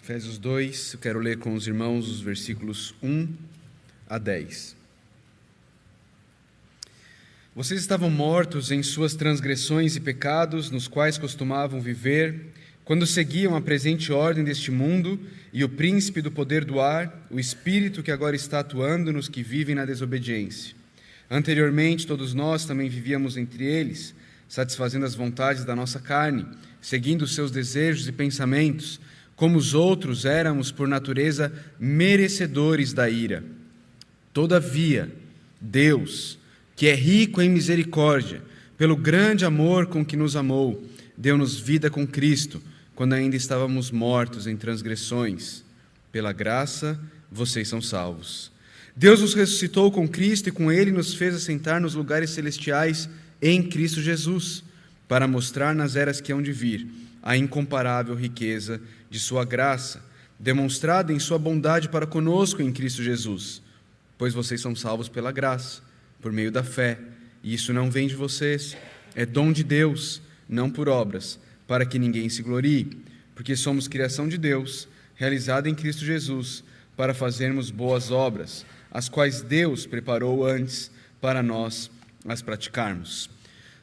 Efésios 2, eu quero ler com os irmãos os versículos 1 a 10. Vocês estavam mortos em suas transgressões e pecados, nos quais costumavam viver, quando seguiam a presente ordem deste mundo e o príncipe do poder do ar, o espírito que agora está atuando nos que vivem na desobediência. Anteriormente, todos nós também vivíamos entre eles, satisfazendo as vontades da nossa carne, seguindo os seus desejos e pensamentos. Como os outros, éramos, por natureza, merecedores da ira. Todavia, Deus, que é rico em misericórdia, pelo grande amor com que nos amou, deu-nos vida com Cristo, quando ainda estávamos mortos em transgressões. Pela graça, vocês são salvos. Deus nos ressuscitou com Cristo e com Ele nos fez assentar nos lugares celestiais em Cristo Jesus, para mostrar nas eras que hão de vir a incomparável riqueza de sua graça, demonstrada em sua bondade para conosco em Cristo Jesus. Pois vocês são salvos pela graça, por meio da fé, e isso não vem de vocês, é dom de Deus, não por obras, para que ninguém se glorie, porque somos criação de Deus, realizada em Cristo Jesus, para fazermos boas obras, as quais Deus preparou antes para nós as praticarmos.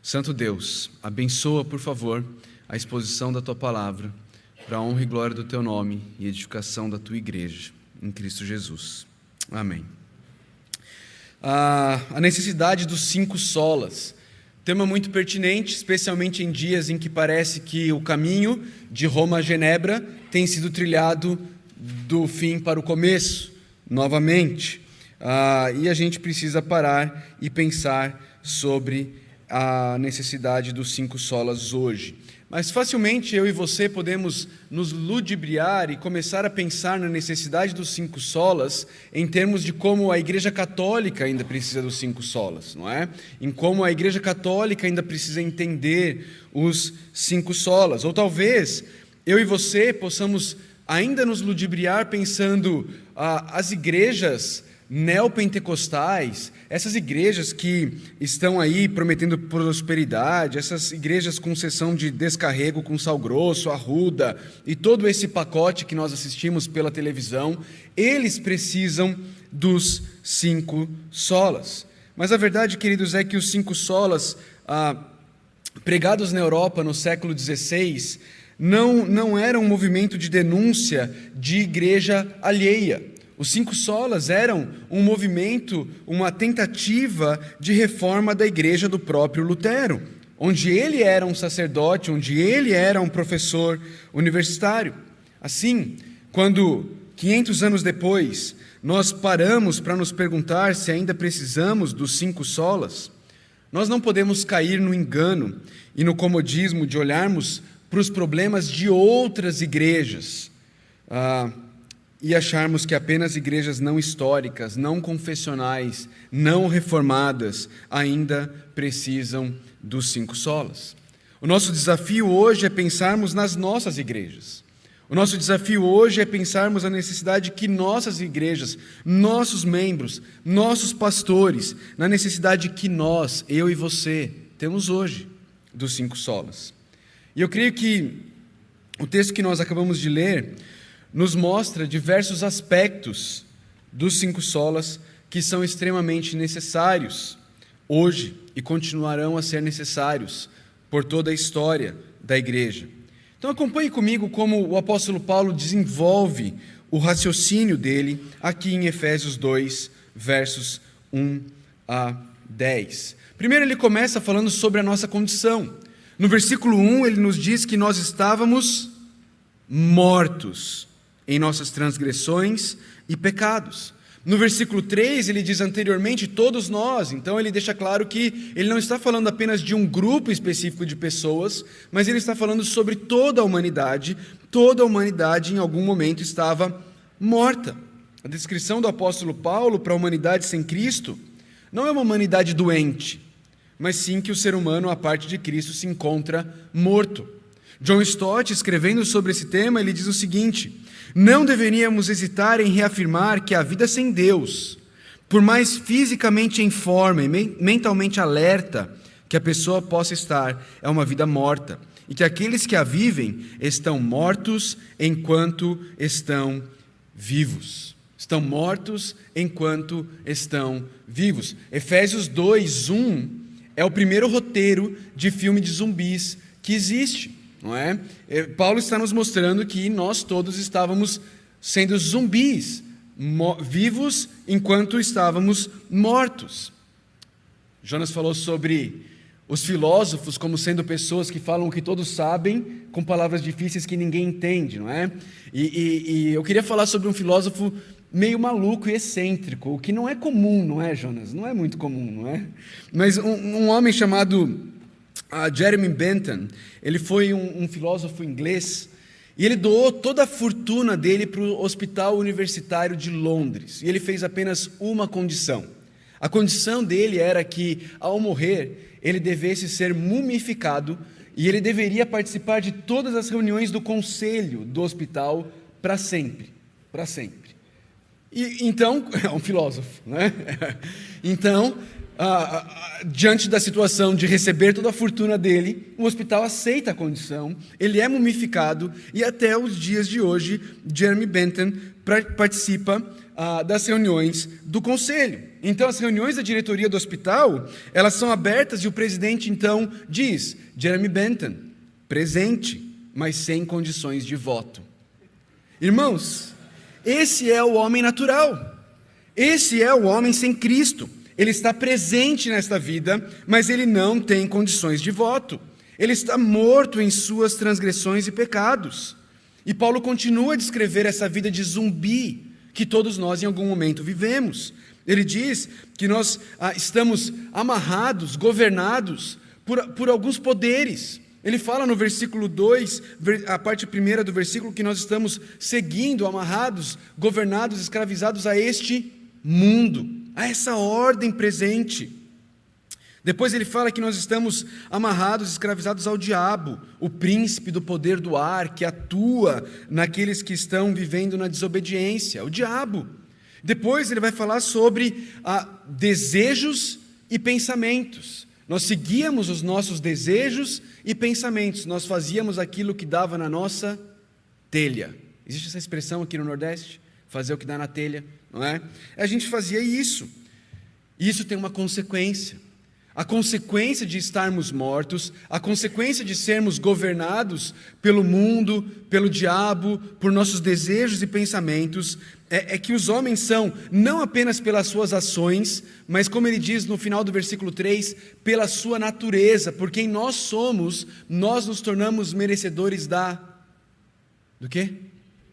Santo Deus, abençoa, por favor, a exposição da Tua Palavra, para a honra e glória do Teu nome e edificação da Tua Igreja, em Cristo Jesus. Amém. A necessidade dos 5 solas, tema muito pertinente, especialmente em dias em que parece que o caminho de Roma a Genebra tem sido trilhado do fim para o começo, novamente. E a gente precisa parar e pensar sobre a necessidade dos 5 solas hoje. Mas facilmente eu e você podemos nos ludibriar e começar a pensar na necessidade dos 5 solas em termos de como a Igreja Católica ainda precisa dos 5 solas, não é? Em como a Igreja Católica ainda precisa entender os 5 solas. Ou talvez eu e você possamos ainda nos ludibriar pensando as igrejas neopentecostais, essas igrejas que estão aí prometendo prosperidade, essas igrejas com sessão de descarrego com sal grosso, arruda e todo esse pacote que nós assistimos pela televisão, eles precisam dos 5 solas. Mas a verdade, queridos, é que os 5 solas pregados na Europa no século XVI não eram um movimento de denúncia de igreja alheia. Os 5 solas eram um movimento, uma tentativa de reforma da igreja do próprio Lutero, onde ele era um sacerdote, onde ele era um professor universitário. Assim, quando 500 anos depois nós paramos para nos perguntar se ainda precisamos dos 5 solas, nós não podemos cair no engano e no comodismo de olharmos para os problemas de outras igrejas, e acharmos que apenas igrejas não históricas, não confessionais, não reformadas ainda precisam dos 5 solas. O nosso desafio hoje é pensarmos nas nossas igrejas. O nosso desafio hoje é pensarmos a necessidade que nossas igrejas, nossos membros, nossos pastores, na necessidade que nós, eu e você, temos hoje dos 5 solas. E eu creio que o texto que nós acabamos de ler nos mostra diversos aspectos dos 5 solas que são extremamente necessários hoje e continuarão a ser necessários por toda a história da igreja. Então acompanhe comigo como o apóstolo Paulo desenvolve o raciocínio dele aqui em Efésios 2, versos 1 a 10. Primeiro ele começa falando sobre a nossa condição. No versículo 1 ele nos diz que nós estávamos mortos em nossas transgressões e pecados. No versículo 3, ele diz anteriormente, todos nós. Então ele deixa claro que ele não está falando apenas de um grupo específico de pessoas, mas ele está falando sobre toda a humanidade. Toda a humanidade em algum momento estava morta. A descrição do apóstolo Paulo para a humanidade sem Cristo não é uma humanidade doente, mas sim que o ser humano, à parte de Cristo, se encontra morto. John Stott, escrevendo sobre esse tema, ele diz o seguinte: não deveríamos hesitar em reafirmar que a vida sem Deus, por mais fisicamente em forma e mentalmente alerta que a pessoa possa estar, é uma vida morta. e que aqueles que a vivem estão mortos enquanto estão vivos. Estão mortos enquanto estão vivos. Efésios 2:1 é o primeiro roteiro de filme de zumbis que existe, não é? Paulo está nos mostrando que nós todos estávamos sendo zumbis, vivos enquanto estávamos mortos. Jonas falou sobre os filósofos como sendo pessoas que falam o que todos sabem, com palavras difíceis que ninguém entende, não é? E eu queria falar sobre um filósofo meio maluco e excêntrico, o que não é comum, não é, Jonas? Não é muito comum, não é? Mas um homem chamado Jeremy Bentham, ele foi um filósofo inglês, e ele doou toda a fortuna dele para o Hospital Universitário de Londres, e ele fez apenas uma condição. A condição dele era que, ao morrer, ele devesse ser mumificado, e ele deveria participar de todas as reuniões do conselho do hospital para sempre, para sempre. E então, é um filósofo, né? Então, diante da situação de receber toda a fortuna dele, o hospital aceita a condição, ele é mumificado, e até os dias de hoje, Jeremy Bentham participa das reuniões do conselho. Então, as reuniões da diretoria do hospital, elas são abertas, e o presidente então diz: Jeremy Bentham, presente, mas sem condições de voto. Irmãos, esse é o homem natural, esse é o homem sem Cristo. Ele está presente nesta vida, mas ele não tem condições de voto. Ele está morto em suas transgressões e pecados. E Paulo continua a descrever essa vida de zumbi que todos nós em algum momento vivemos. Ele diz que nós estamos amarrados, governados por alguns poderes. Ele fala no versículo 2, a parte primeira do versículo, que nós estamos seguindo, amarrados, governados, escravizados a este mundo, a essa ordem presente. Depois ele fala que nós estamos amarrados, escravizados ao diabo, o príncipe do poder do ar, que atua naqueles que estão vivendo na desobediência, o diabo. Depois ele vai falar sobre desejos e pensamentos. Nós seguíamos os nossos desejos e pensamentos, nós fazíamos aquilo que dava na nossa telha. Existe essa expressão aqui no Nordeste? Fazer o que dá na telha, não é? A gente fazia isso. Isso tem uma consequência. A consequência de estarmos mortos, a consequência de sermos governados pelo mundo, pelo diabo, por nossos desejos e pensamentos, é que os homens são, não apenas pelas suas ações, mas como ele diz no final do versículo 3, pela sua natureza, porque em nós somos, nós nos tornamos merecedores do quê?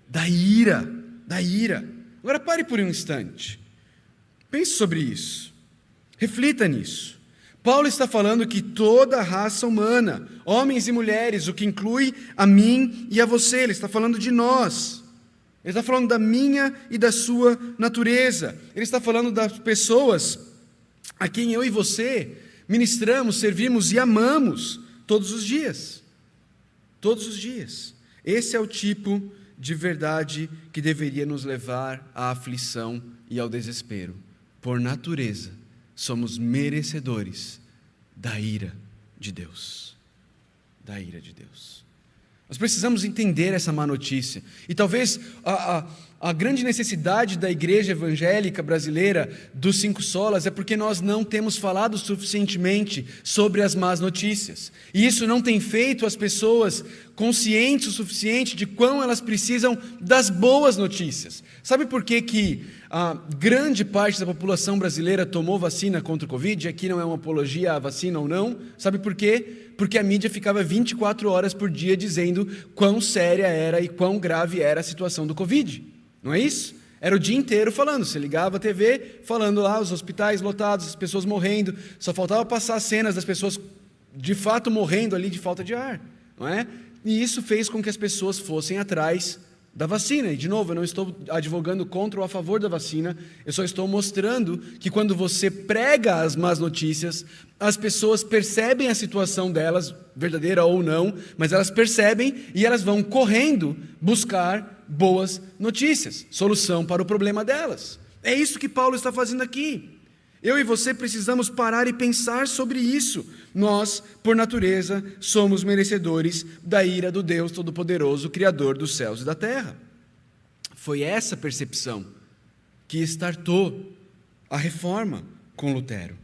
Da ira, da ira. Agora pare por um instante, pense sobre isso, reflita nisso. Paulo está falando que toda a raça humana, homens e mulheres, o que inclui a mim e a você, ele está falando de nós. Ele está falando da minha e da sua natureza. Ele está falando das pessoas a quem eu e você ministramos, servimos e amamos todos os dias. Todos os dias. Esse é o tipo de verdade que deveria nos levar à aflição e ao desespero. Por natureza, somos merecedores da ira de Deus. Da ira de Deus. Nós precisamos entender essa má notícia. E talvez a grande necessidade da igreja evangélica brasileira, dos 5 solas, é porque nós não temos falado suficientemente sobre as más notícias. E isso não tem feito as pessoas conscientes o suficiente de quão elas precisam das boas notícias. Sabe por que a grande parte da população brasileira tomou vacina contra o Covid? Aqui não é uma apologia à vacina ou não. Sabe por quê? Porque a mídia ficava 24 horas por dia dizendo quão séria era e quão grave era a situação do Covid. Não é isso? Era o dia inteiro falando. Você ligava a TV, falando lá, os hospitais lotados, as pessoas morrendo. Só faltava passar cenas das pessoas de fato morrendo ali de falta de ar. Não é? E isso fez com que as pessoas fossem atrás da vacina. E, de novo, eu não estou advogando contra ou a favor da vacina, eu só estou mostrando que quando você prega as más notícias, as pessoas percebem a situação delas, verdadeira ou não, mas elas percebem e elas vão correndo buscar boas notícias, solução para o problema delas. É isso que Paulo está fazendo aqui. Eu e você precisamos parar e pensar sobre isso. Nós, por natureza, somos merecedores da ira do Deus Todo-Poderoso, Criador dos céus e da terra. Foi essa percepção que startou a reforma com Lutero.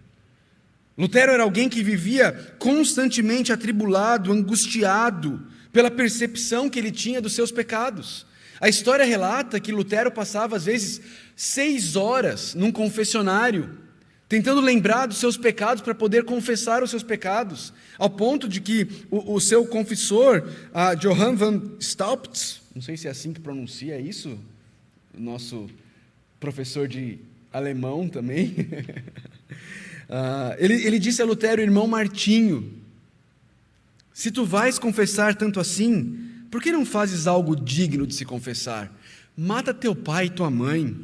Lutero era alguém que vivia constantemente atribulado, angustiado pela percepção que ele tinha dos seus pecados. A história relata que Lutero passava, às vezes, 6 horas num confessionário, tentando lembrar dos seus pecados para poder confessar os seus pecados, ao ponto de que o seu confessor, Johann van Staupitz, não sei se é assim que pronuncia isso, o nosso professor de alemão também, ele disse a Lutero: irmão Martinho, se tu vais confessar tanto assim, por que não fazes algo digno de se confessar? Mata teu pai e tua mãe,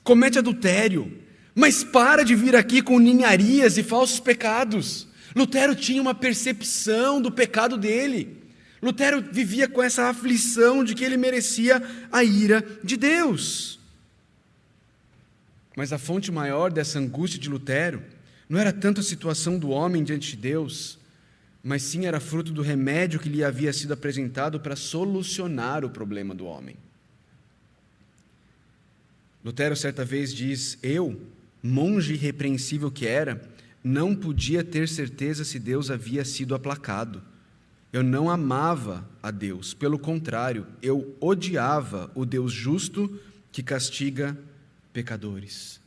comete adultério, mas para de vir aqui com ninharias e falsos pecados. Lutero tinha uma percepção do pecado dele. Lutero vivia com essa aflição de que ele merecia a ira de Deus. Mas a fonte maior dessa angústia de Lutero não era tanto a situação do homem diante de Deus, mas sim era fruto do remédio que lhe havia sido apresentado para solucionar o problema do homem. Lutero certa vez diz: eu, monge irrepreensível que era, não podia ter certeza se Deus havia sido aplacado. Eu não amava a Deus, pelo contrário, eu odiava o Deus justo que castiga pecadores.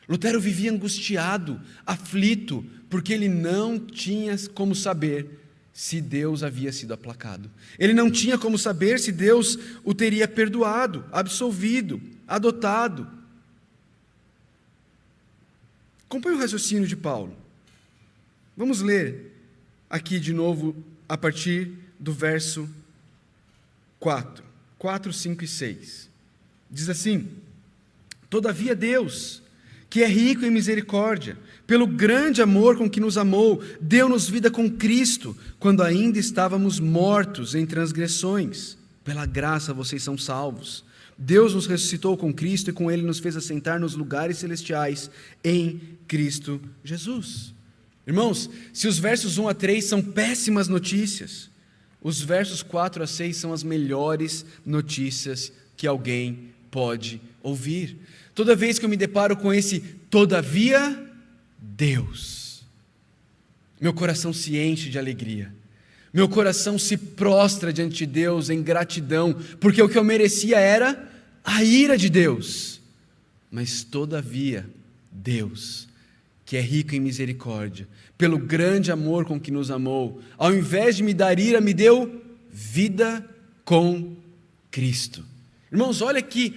Lutero vivia angustiado, aflito, porque ele não tinha como saber se Deus havia sido aplacado. Ele não tinha como saber se Deus o teria perdoado, absolvido, adotado. Acompanhe o raciocínio de Paulo. Vamos ler aqui de novo a partir do verso 4, 5 e 6. Diz assim: todavia Deus, que é rico em misericórdia, pelo grande amor com que nos amou, deu-nos vida com Cristo, quando ainda estávamos mortos em transgressões. Pela graça vocês são salvos. Deus nos ressuscitou com Cristo e com Ele nos fez assentar nos lugares celestiais em Cristo Jesus. Irmãos, se os versos 1 a 3 são péssimas notícias, os versos 4 a 6 são as melhores notícias que alguém pode ouvir. Toda vez que eu me deparo com esse todavia, Deus, meu coração se enche de alegria, meu coração se prostra diante de Deus em gratidão, porque o que eu merecia era a ira de Deus, mas todavia, Deus, que é rico em misericórdia, pelo grande amor com que nos amou, ao invés de me dar ira, me deu vida com Cristo. Irmãos, olha que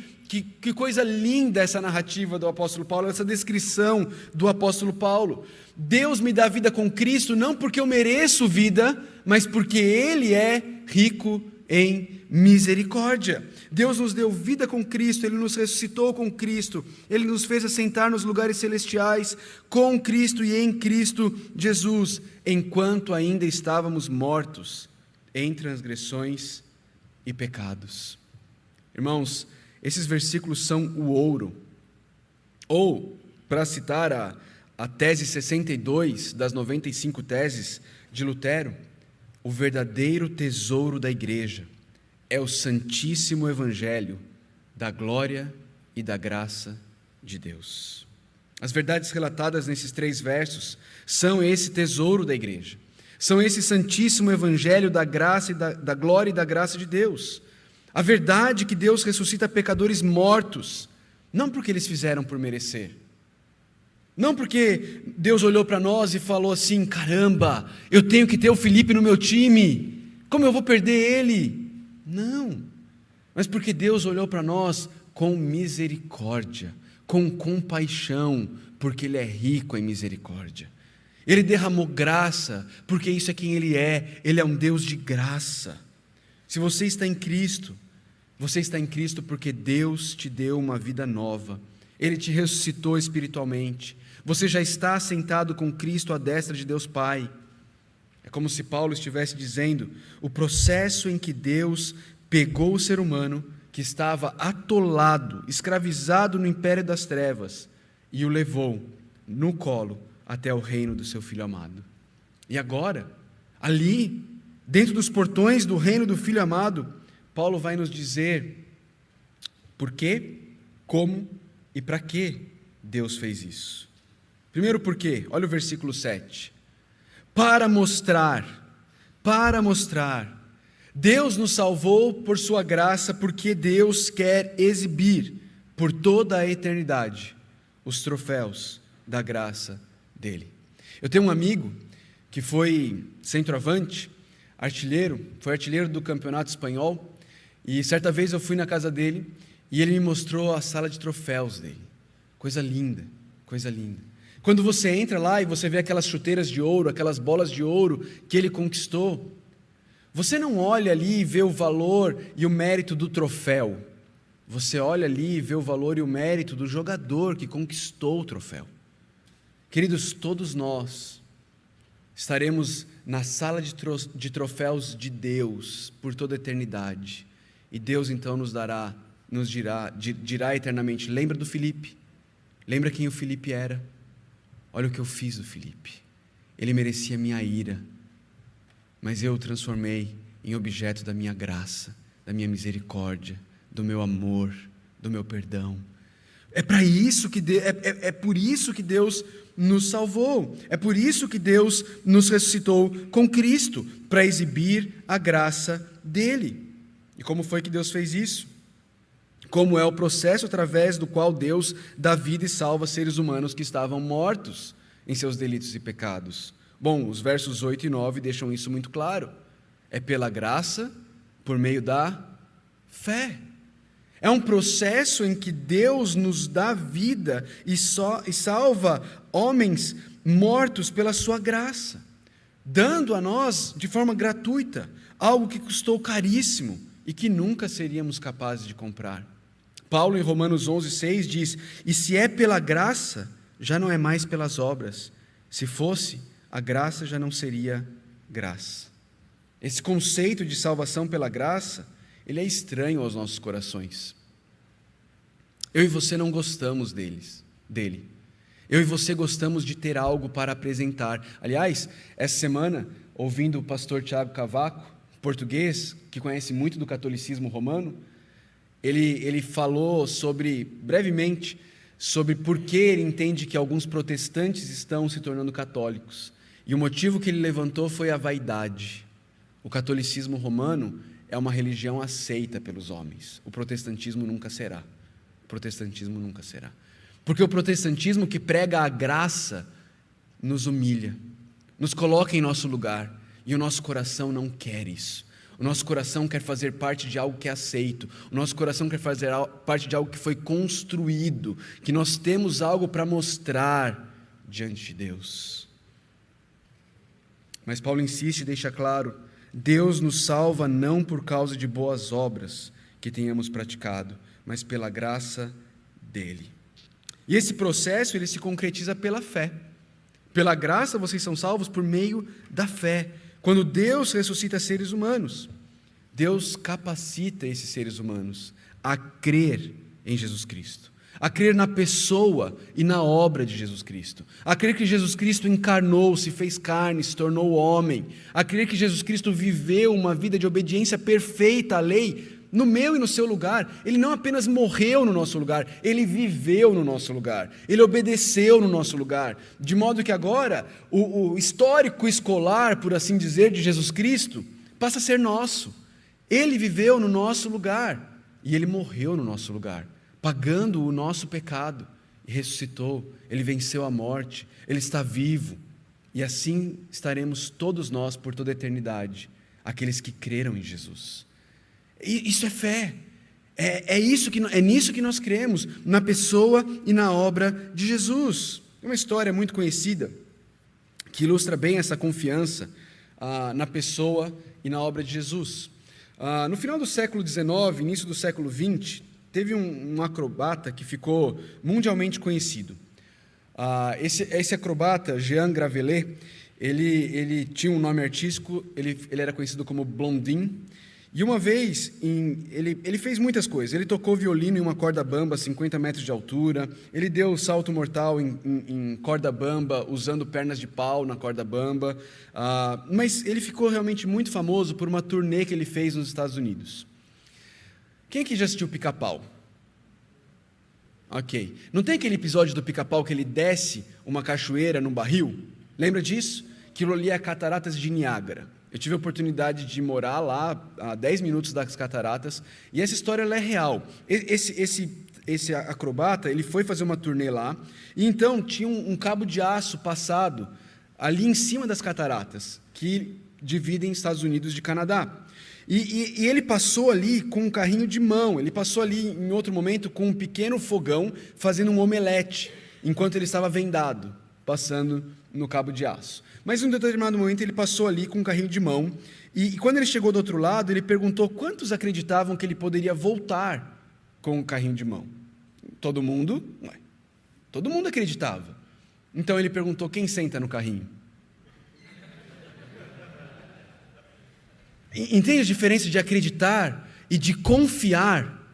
coisa linda essa narrativa do apóstolo Paulo, essa descrição do apóstolo Paulo. Deus me dá vida com Cristo, não porque eu mereço vida, mas porque Ele é rico em misericórdia. Deus nos deu vida com Cristo, Ele nos ressuscitou com Cristo, Ele nos fez assentar nos lugares celestiais com Cristo e em Cristo Jesus, enquanto ainda estávamos mortos em transgressões e pecados. Irmãos, esses versículos são o ouro, ou, para citar a tese 62 das 95 teses de Lutero, o verdadeiro tesouro da igreja é o santíssimo evangelho da glória e da graça de Deus. As verdades relatadas nesses 3 versos são esse tesouro da igreja, são esse santíssimo evangelho da graça e da glória e da graça de Deus. A verdade que Deus ressuscita pecadores mortos, não porque eles fizeram por merecer, não porque Deus olhou para nós e falou assim: caramba, eu tenho que ter o Felipe no meu time, como eu vou perder ele? Não, mas porque Deus olhou para nós com misericórdia, com compaixão, porque Ele é rico em misericórdia. Ele derramou graça, porque isso é quem Ele é um Deus de graça. Se você está em Cristo porque Deus te deu uma vida nova, Ele te ressuscitou espiritualmente, você já está assentado com Cristo à destra de Deus Pai. É como se Paulo estivesse dizendo: o processo em que Deus pegou o ser humano que estava atolado, escravizado no império das trevas, e o levou no colo até o reino do seu Filho amado. E agora, ali, dentro dos portões do reino do Filho amado, Paulo vai nos dizer por quê, como e para que Deus fez isso. Primeiro por quê? Olha o versículo 7. Para mostrar, Deus nos salvou por sua graça, porque Deus quer exibir por toda a eternidade os troféus da graça dele. Eu tenho um amigo que foi centroavante, foi artilheiro do campeonato espanhol, e certa vez eu fui na casa dele e ele me mostrou a sala de troféus dele. Coisa linda, coisa linda. Quando você entra lá e você vê aquelas chuteiras de ouro, aquelas bolas de ouro que ele conquistou, você não olha ali e vê o valor e o mérito do troféu. Você olha ali e vê o valor e o mérito do jogador que conquistou o troféu. Queridos, todos nós estaremos na sala de troféus de Deus por toda a eternidade. E Deus então dirá eternamente: lembra do Filipe? Lembra quem o Filipe era? Olha o que eu fiz do Filipe. Ele merecia minha ira, mas eu o transformei em objeto da minha graça, da minha misericórdia, do meu amor, do meu perdão. É por isso que Deus nos salvou. É por isso que Deus nos ressuscitou com Cristo, para exibir a graça dele. E como foi que Deus fez isso? Como é o processo através do qual Deus dá vida e salva seres humanos que estavam mortos em seus delitos e pecados? Bom, os versos 8 e 9 deixam isso muito claro. É pela graça, por meio da fé. É um processo em que Deus nos dá vida e salva homens mortos pela sua graça, dando a nós de forma gratuita algo que custou caríssimo e que nunca seríamos capazes de comprar. Paulo, em Romanos 11:6, diz: e se é pela graça, já não é mais pelas obras. Se fosse, a graça já não seria graça. Esse conceito de salvação pela graça, ele é estranho aos nossos corações. Eu e você não gostamos dele. Eu e você gostamos de ter algo para apresentar. Aliás, essa semana, ouvindo o pastor Tiago Cavaco, português, que conhece muito do catolicismo romano, ele falou brevemente sobre por que ele entende que alguns protestantes estão se tornando católicos. E o motivo que ele levantou foi a vaidade. O catolicismo romano é uma religião aceita pelos homens. O protestantismo nunca será. Porque o protestantismo que prega a graça nos humilha, nos coloca em nosso lugar, e o nosso coração não quer isso. O nosso coração quer fazer parte de algo que é aceito. O nosso coração quer fazer parte de algo que foi construído, que nós temos algo para mostrar diante de Deus. Mas Paulo insiste e deixa claro: Deus nos salva não por causa de boas obras que tenhamos praticado, mas pela graça dele. E esse processo, ele se concretiza pela fé. Pela graça vocês são salvos por meio da fé. Quando Deus ressuscita seres humanos, Deus capacita esses seres humanos a crer em Jesus Cristo, a crer na pessoa e na obra de Jesus Cristo, a crer que Jesus Cristo encarnou, se fez carne, se tornou homem, a crer que Jesus Cristo viveu uma vida de obediência perfeita à lei, no meu e no seu lugar. Ele não apenas morreu no nosso lugar, ele viveu no nosso lugar, ele obedeceu no nosso lugar, de modo que agora o histórico escolar, por assim dizer, de Jesus Cristo passa a ser nosso. Ele viveu no nosso lugar e ele morreu no nosso lugar, pagando o nosso pecado, e ressuscitou. Ele venceu a morte, ele está vivo, e assim estaremos todos nós por toda a eternidade, aqueles que creram em Jesus. Isso é fé, é nisso que nós cremos, na pessoa e na obra de Jesus. Uma história muito conhecida que ilustra bem essa confiança na pessoa e na obra de Jesus. No final do século XIX, início do século XX, teve um acrobata que ficou mundialmente conhecido. Esse acrobata, Jean Gravelet, ele tinha um nome artístico, ele era conhecido como Blondin. E uma vez, ele fez muitas coisas. Ele tocou violino em uma corda bamba a 50 metros de altura. Ele deu salto mortal em corda bamba, usando pernas de pau na corda bamba. Mas ele ficou realmente muito famoso por uma turnê que ele fez nos Estados Unidos. Quem aqui já assistiu Pica-Pau? Ok. Não tem aquele episódio do Pica-Pau que ele desce uma cachoeira num barril? Lembra disso? Aquilo ali é Cataratas de Niágara. Eu tive a oportunidade de morar lá a 10 minutos das cataratas, e essa história ela é real. Esse acrobata, ele foi fazer uma turnê lá, e então tinha um cabo de aço passado ali em cima das cataratas, que dividem Estados Unidos de Canadá. E ele passou ali com um carrinho de mão, ele passou ali em outro momento com um pequeno fogão, fazendo um omelete, enquanto ele estava vendado, passando no cabo de aço. Mas em um determinado momento ele passou ali com um carrinho de mão, e quando ele chegou do outro lado, ele perguntou quantos acreditavam que ele poderia voltar com o carrinho de mão. Todo mundo? Ué, todo mundo acreditava. Então ele perguntou, quem senta no carrinho? Entende a diferença de acreditar e de confiar?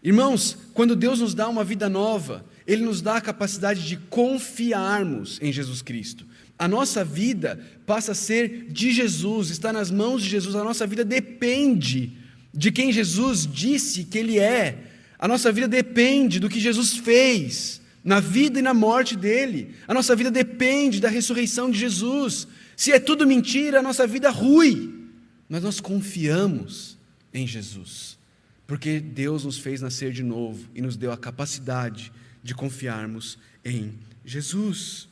Irmãos, quando Deus nos dá uma vida nova, Ele nos dá a capacidade de confiarmos em Jesus Cristo. A nossa vida passa a ser de Jesus, está nas mãos de Jesus. A nossa vida depende de quem Jesus disse que Ele é. A nossa vida depende do que Jesus fez na vida e na morte dEle. A nossa vida depende da ressurreição de Jesus. Se é tudo mentira, a nossa vida rui. Mas nós confiamos em Jesus, porque Deus nos fez nascer de novo e nos deu a capacidade de confiarmos em Jesus.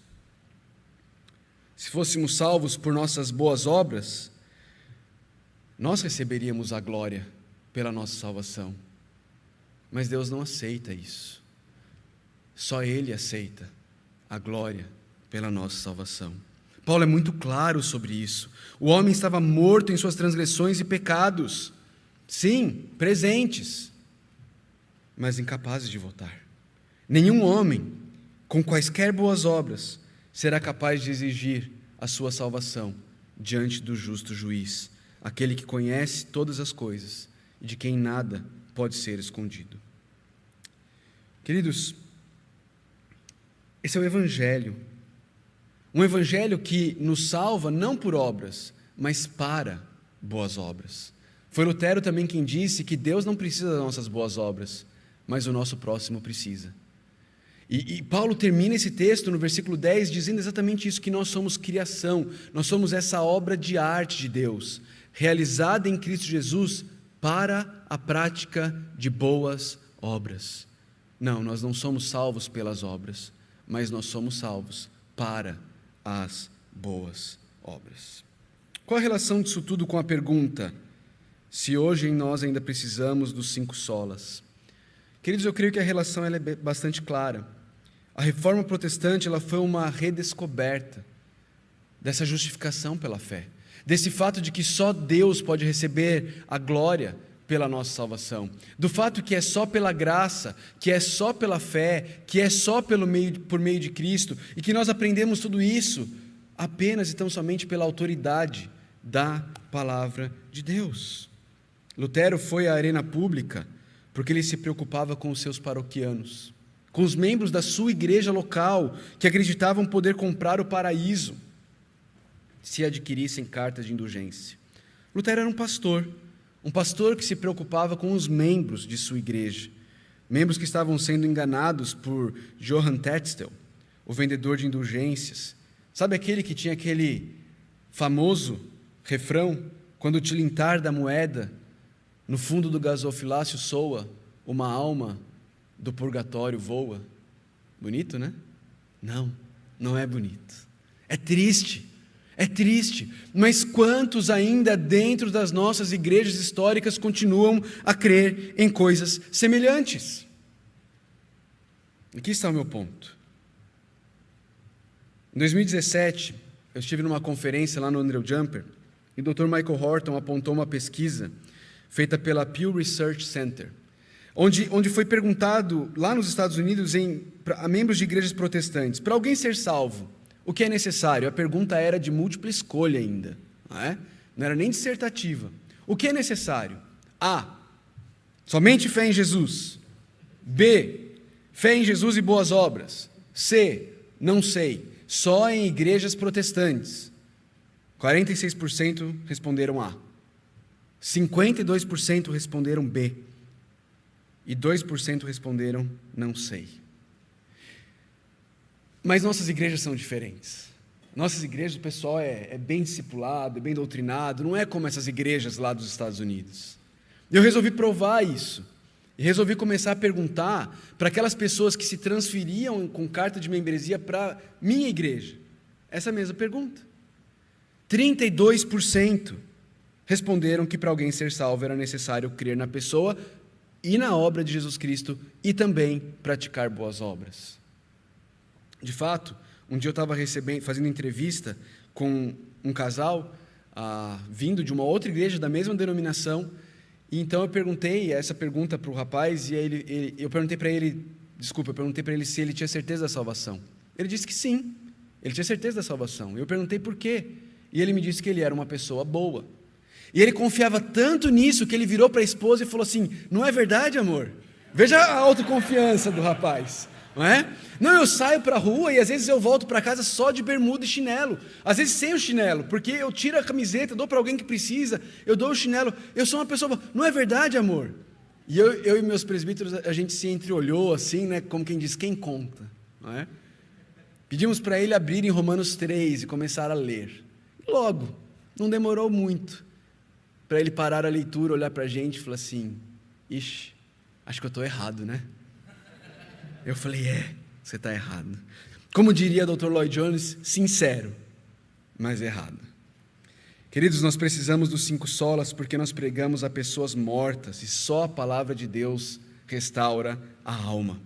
Se fôssemos salvos por nossas boas obras, nós receberíamos a glória pela nossa salvação. Mas Deus não aceita isso. Só Ele aceita a glória pela nossa salvação. Paulo é muito claro sobre isso. O homem estava morto em suas transgressões e pecados. Sim, presentes, mas incapazes de voltar. Nenhum homem, com quaisquer boas obras, será capaz de exigir a sua salvação diante do justo juiz, aquele que conhece todas as coisas e de quem nada pode ser escondido. Queridos, esse é o Evangelho. Um Evangelho que nos salva não por obras, mas para boas obras. Foi Lutero também quem disse que Deus não precisa das nossas boas obras, mas o nosso próximo precisa. E Paulo termina esse texto no versículo 10 dizendo exatamente isso, que nós somos criação, nós somos essa obra de arte de Deus, realizada em Cristo Jesus para a prática de boas obras. Não, nós não somos salvos pelas obras, mas nós somos salvos para as boas obras. Qual a relação disso tudo com a pergunta, se hoje em nós ainda precisamos dos 5 solas? Queridos, eu creio que a relação ela é bastante clara. A reforma protestante ela foi uma redescoberta dessa justificação pela fé, desse fato de que só Deus pode receber a glória pela nossa salvação, do fato que é só pela graça, que é só pela fé, que é só por meio de Cristo, e que nós aprendemos tudo isso apenas e tão somente pela autoridade da palavra de Deus. Lutero foi à arena pública porque ele se preocupava com os seus paroquianos, com os membros da sua igreja local, que acreditavam poder comprar o paraíso se adquirissem cartas de indulgência. Lutero era um pastor que se preocupava com os membros de sua igreja, membros que estavam sendo enganados por Johann Tetzel, o vendedor de indulgências. Sabe aquele que tinha aquele famoso refrão, quando o tilintar da moeda no fundo do gasofilácio soa, uma alma do purgatório voa? Bonito, né? Não, não é bonito. É triste, mas quantos ainda dentro das nossas igrejas históricas continuam a crer em coisas semelhantes? Aqui está o meu ponto. Em 2017, eu estive numa conferência lá no Andrew Jumper, e o Dr. Michael Horton apontou uma pesquisa feita pela Pew Research Center, onde foi perguntado lá nos Estados Unidos a membros de igrejas protestantes, para alguém ser salvo, o que é necessário? A pergunta era de múltipla escolha ainda, não era nem dissertativa. O que é necessário? A. Somente fé em Jesus. B. Fé em Jesus e boas obras. C. Não sei. Só em igrejas protestantes. 46% responderam A. 52% responderam B. E 2% responderam não sei. Mas nossas igrejas são diferentes. Nossas igrejas, o pessoal é bem discipulado, é bem doutrinado, não é como essas igrejas lá dos Estados Unidos. Eu resolvi provar isso. E resolvi começar a perguntar para aquelas pessoas que se transferiam com carta de membresia para minha igreja. Essa mesma pergunta. 32% responderam que para alguém ser salvo era necessário crer na pessoa e na obra de Jesus Cristo e também praticar boas obras. De fato, um dia eu estava fazendo entrevista com um casal vindo de uma outra igreja da mesma denominação, e então eu perguntei essa pergunta para o rapaz, e eu perguntei para ele se ele tinha certeza da salvação. Ele disse que sim, ele tinha certeza da salvação. Eu perguntei por quê, e ele me disse que ele era uma pessoa boa. E ele confiava tanto nisso que ele virou para a esposa e falou assim: não é verdade, amor? Veja a autoconfiança do rapaz, não é? Não, eu saio para a rua e às vezes eu volto para casa só de bermuda e chinelo, às vezes sem o chinelo, porque eu tiro a camiseta, dou para alguém que precisa, eu dou o chinelo, eu sou uma pessoa boa. Não é verdade, amor? E eu e meus presbíteros, a gente se entreolhou assim, né, como quem diz, quem conta, não é? Pedimos para ele abrir em Romanos 3 e começar a ler. E logo, não demorou muito para ele parar a leitura, olhar para a gente e falar assim: ixi, acho que eu estou errado, né? Eu falei: você está errado. Como diria o Dr. Lloyd Jones, sincero, mas errado. Queridos, nós precisamos dos 5 solas porque nós pregamos a pessoas mortas e só a palavra de Deus restaura a alma.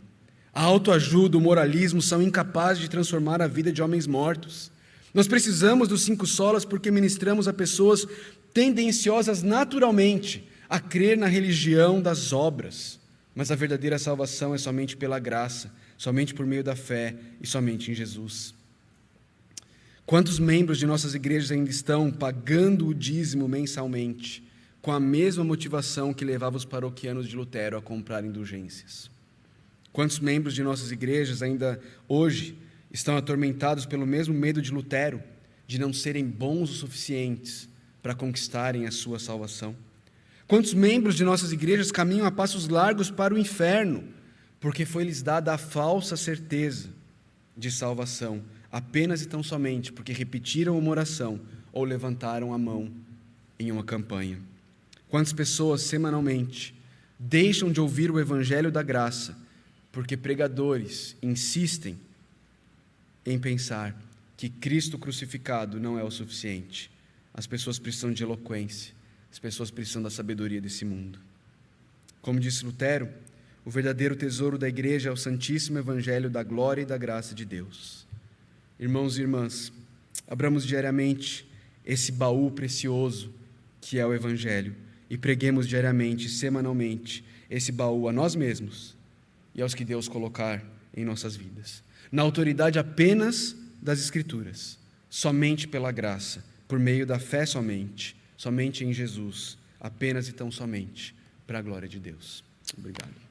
A autoajuda, o moralismo são incapazes de transformar a vida de homens mortos. Nós precisamos dos 5 solas porque ministramos a pessoas tendenciosas naturalmente a crer na religião das obras, mas a verdadeira salvação é somente pela graça, somente por meio da fé e somente em Jesus. Quantos membros de nossas igrejas ainda estão pagando o dízimo mensalmente, com a mesma motivação que levava os paroquianos de Lutero a comprar indulgências? Quantos membros de nossas igrejas ainda hoje estão atormentados pelo mesmo medo de Lutero, de não serem bons o suficientes para conquistarem a sua salvação? Quantos membros de nossas igrejas caminham a passos largos para o inferno, porque foi-lhes dada a falsa certeza de salvação, apenas e tão somente porque repetiram uma oração ou levantaram a mão em uma campanha? Quantas pessoas semanalmente deixam de ouvir o evangelho da graça, porque pregadores insistem em pensar que Cristo crucificado não é o suficiente? As pessoas precisam de eloquência, as pessoas precisam da sabedoria desse mundo. Como disse Lutero, o verdadeiro tesouro da igreja é o santíssimo evangelho da glória e da graça de Deus. Irmãos e irmãs, abramos diariamente esse baú precioso que é o evangelho e preguemos diariamente, semanalmente, esse baú a nós mesmos e aos que Deus colocar em nossas vidas, na autoridade apenas das Escrituras, somente pela graça, por meio da fé somente em Jesus, apenas e tão somente para a glória de Deus. Obrigado.